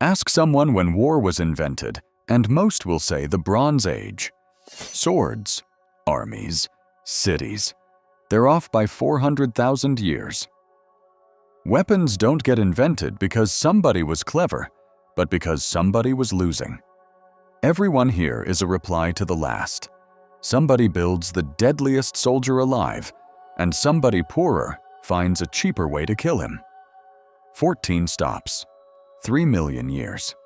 Ask someone when war was invented, and most will say the Bronze Age. Swords, armies, cities. They're off by 400,000 years. Weapons don't get invented because somebody was clever, but because somebody was losing. Everyone here is a reply to the last. Somebody builds the deadliest soldier alive, and somebody poorer finds a cheaper way to kill him. 14 stops. 3 million years.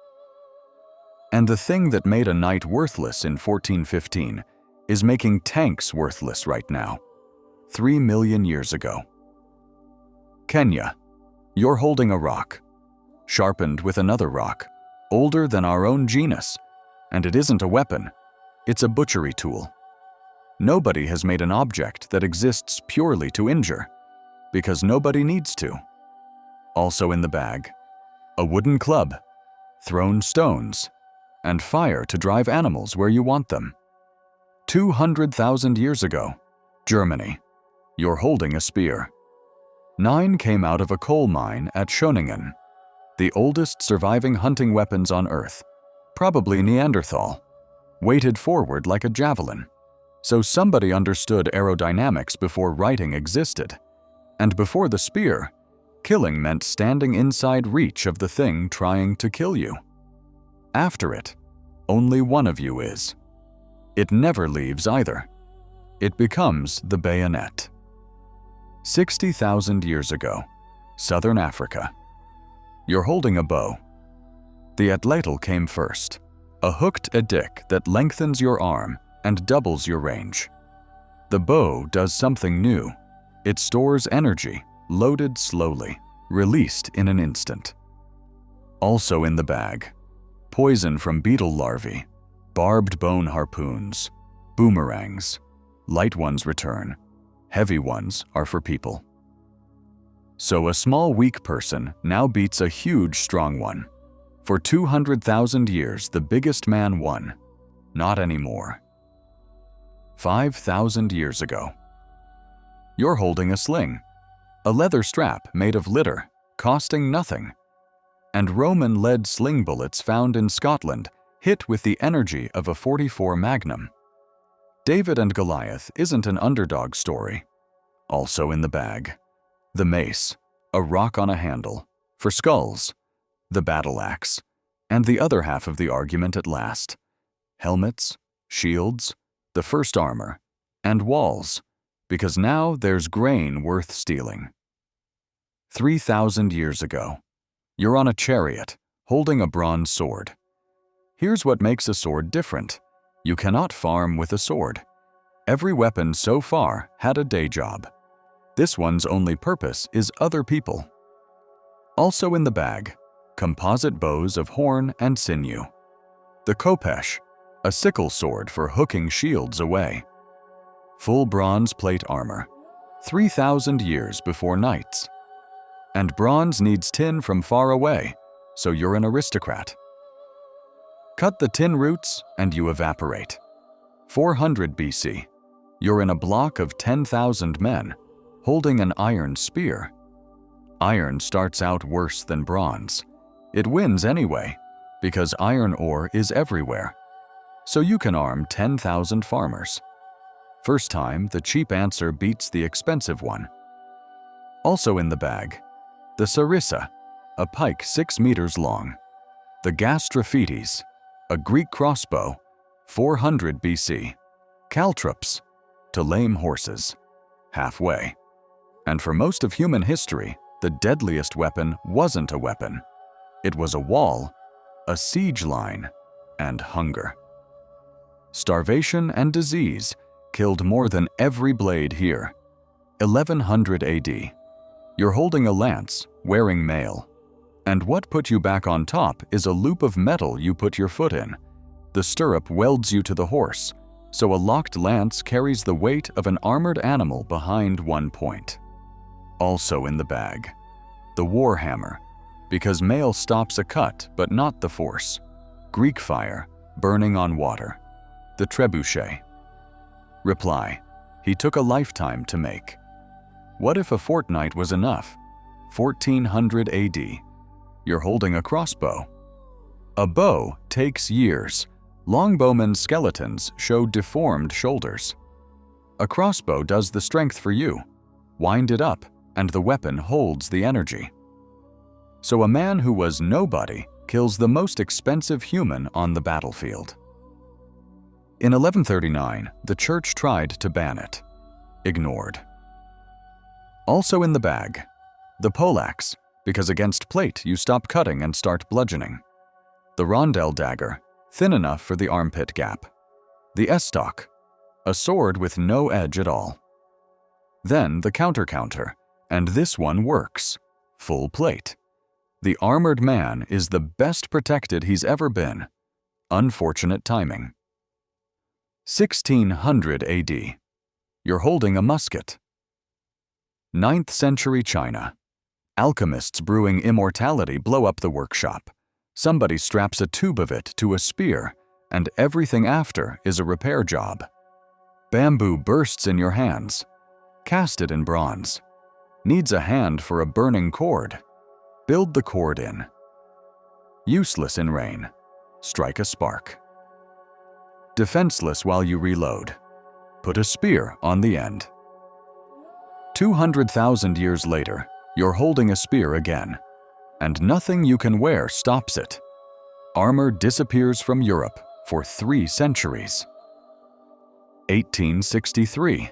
And the thing that made a knight worthless in 1415 is making tanks worthless right now, 3 million years ago. Kenya, you're holding a rock, sharpened with another rock, older than our own genus, and it isn't a weapon, it's a butchery tool. Nobody has made an object that exists purely to injure, because nobody needs to. Also in the bag, a wooden club, thrown stones, and fire to drive animals where you want them. 200,000 years ago, Germany, you're holding a spear. 9 came out of a coal mine at Schöningen, the oldest surviving hunting weapons on Earth, probably Neanderthal, weighted forward like a javelin. So somebody understood aerodynamics before writing existed, and before the spear, killing meant standing inside reach of the thing trying to kill you. After it, only one of you is. It never leaves either. It becomes the bayonet. 60,000 years ago, Southern Africa. You're holding a bow. The atlatl came first, a hooked edic that lengthens your arm and doubles your range. The bow does something new. It stores energy, loaded slowly, released in an instant. Also in the bag, poison from beetle larvae, barbed bone harpoons, boomerangs. Light ones return, heavy ones are for people. So a small weak person now beats a huge strong one. For 200,000 years the biggest man won. Not anymore. 5,000 years ago. You're holding a sling, a leather strap made of litter, costing nothing. And Roman lead sling bullets found in Scotland hit with the energy of a .44 Magnum. David and Goliath isn't an underdog story. Also in the bag, the mace, a rock on a handle, for skulls, the battle axe, and the other half of the argument at last, helmets, shields, the first armor, and walls, because now there's grain worth stealing. 3,000 years ago, you're on a chariot, holding a bronze sword. Here's what makes a sword different. You cannot farm with a sword. Every weapon so far had a day job. This one's only purpose is other people. Also in the bag, composite bows of horn and sinew. The khopesh, a sickle sword for hooking shields away. Full bronze plate armor, 3,000 years before knights. And bronze needs tin from far away, so you're an aristocrat. Cut the tin roots and you evaporate. 400 BC, you're in a block of 10,000 men, holding an iron spear. Iron starts out worse than bronze. It wins anyway, because iron ore is everywhere. So you can arm 10,000 farmers. First time, the cheap answer beats the expensive one. Also in the bag, the sarissa, a pike 6 meters long. The gastrophetes, a Greek crossbow, 400 BC. Caltrops, to lame horses, halfway. And for most of human history, the deadliest weapon wasn't a weapon. It was a wall, a siege line, and hunger. Starvation and disease killed more than every blade here. 1100 AD. You're holding a lance, wearing mail. And what put you back on top is a loop of metal you put your foot in. The stirrup welds you to the horse, so a locked lance carries the weight of an armored animal behind one point. Also in the bag, the warhammer, because mail stops a cut but not the force. Greek fire, burning on water. The trebuchet. Reply, he took a lifetime to make. What if a fortnight was enough? 1400 AD. You're holding a crossbow. A bow takes years. Longbowmen's skeletons show deformed shoulders. A crossbow does the strength for you. Wind it up, and the weapon holds the energy. So a man who was nobody kills the most expensive human on the battlefield. In 1139, the church tried to ban it. Ignored. Also in the bag, the poleaxe, because against plate you stop cutting and start bludgeoning. The rondel dagger, thin enough for the armpit gap. The estoc, a sword with no edge at all. Then the counter, and this one works. Full plate. The armored man is the best protected he's ever been. Unfortunate timing. 1600 AD. You're holding a musket. 9th century China. Alchemists brewing immortality blow up the workshop. Somebody straps a tube of it to a spear, and everything after is a repair job. Bamboo bursts in your hands. Cast it in bronze. Needs a hand for a burning cord. Build the cord in. Useless in rain. Strike a spark. Defenseless while you reload. Put a spear on the end. 200,000 years later, you're holding a spear again, and nothing you can wear stops it. Armor disappears from Europe for 3 centuries. 1863.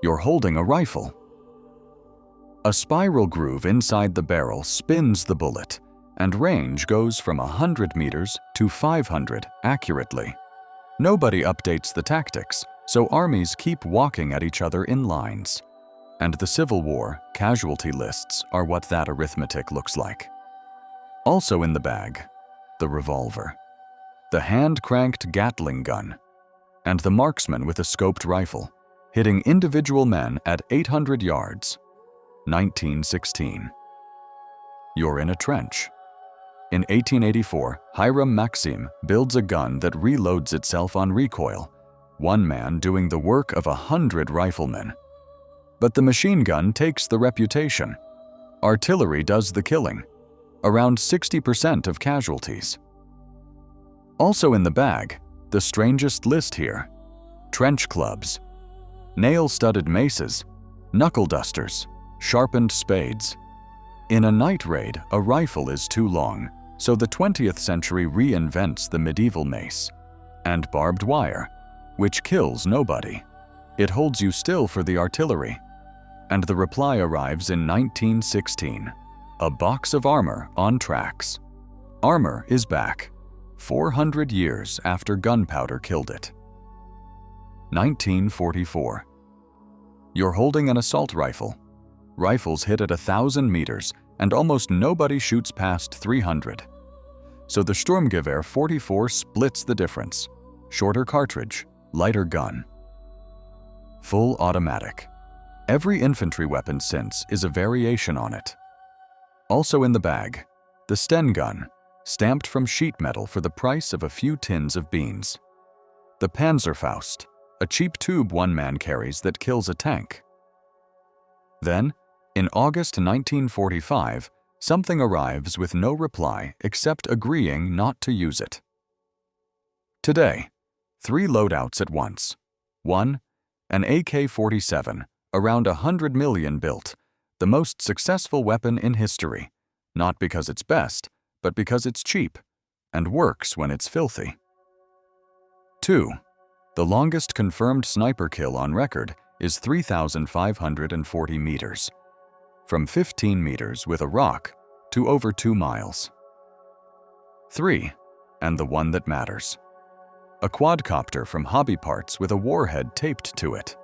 You're holding a rifle. A spiral groove inside the barrel spins the bullet, and range goes from 100 meters to 500 accurately. Nobody updates the tactics, so armies keep walking at each other in lines. And the Civil War casualty lists are what that arithmetic looks like. Also in the bag, the revolver, the hand-cranked Gatling gun, and the marksman with a scoped rifle, hitting individual men at 800 yards. 1916. You're in a trench. In 1884, Hiram Maxim builds a gun that reloads itself on recoil, one man doing the work of 100 riflemen. But the machine gun takes the reputation. Artillery does the killing, around 60% of casualties. Also in the bag, the strangest list here: trench clubs, nail-studded maces, knuckle dusters, sharpened spades. In a night raid, a rifle is too long, so the 20th century reinvents the medieval mace. And barbed wire, which kills nobody. It holds you still for the artillery. And the reply arrives in 1916. A box of armor on tracks. Armor is back, 400 years after gunpowder killed it. 1944. You're holding an assault rifle. Rifles hit at 1,000 meters, and almost nobody shoots past 300. So the Sturmgewehr 44 splits the difference. Shorter cartridge, lighter gun. Full automatic. Every infantry weapon since is a variation on it. Also in the bag, the Sten gun, stamped from sheet metal for the price of a few tins of beans. The Panzerfaust, a cheap tube one man carries that kills a tank. Then, in August 1945, something arrives with no reply except agreeing not to use it. Today, 3 loadouts at once. 1, an AK-47, around 100 million built, the most successful weapon in history, not because it's best, but because it's cheap, and works when it's filthy. 2, the longest confirmed sniper kill on record is 3,540 meters, from 15 meters with a rock to over 2 miles. 3, and the one that matters. A quadcopter from Hobby Parts with a warhead taped to it.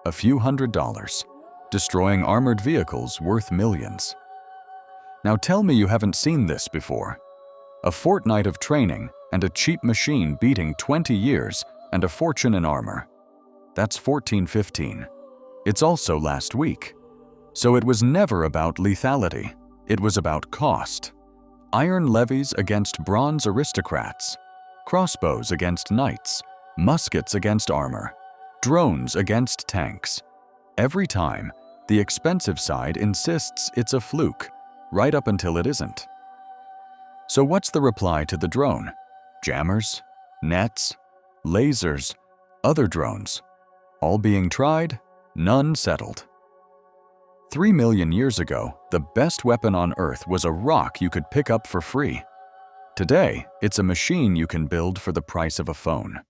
A few $100s, destroying armored vehicles worth millions. Now tell me you haven't seen this before. A fortnight of training and a cheap machine beating 20 years and a fortune in armor. That's 1415. It's also last week. So it was never about lethality. It was about cost. Iron levies against bronze aristocrats. Crossbows against knights. Muskets against armor. Drones against tanks. Every time, the expensive side insists it's a fluke, right up until it isn't. So what's the reply to the drone? Jammers? Nets? Lasers? Other drones? All being tried? None settled. 3 million years ago, the best weapon on Earth was a rock you could pick up for free. Today, it's a machine you can build for the price of a phone.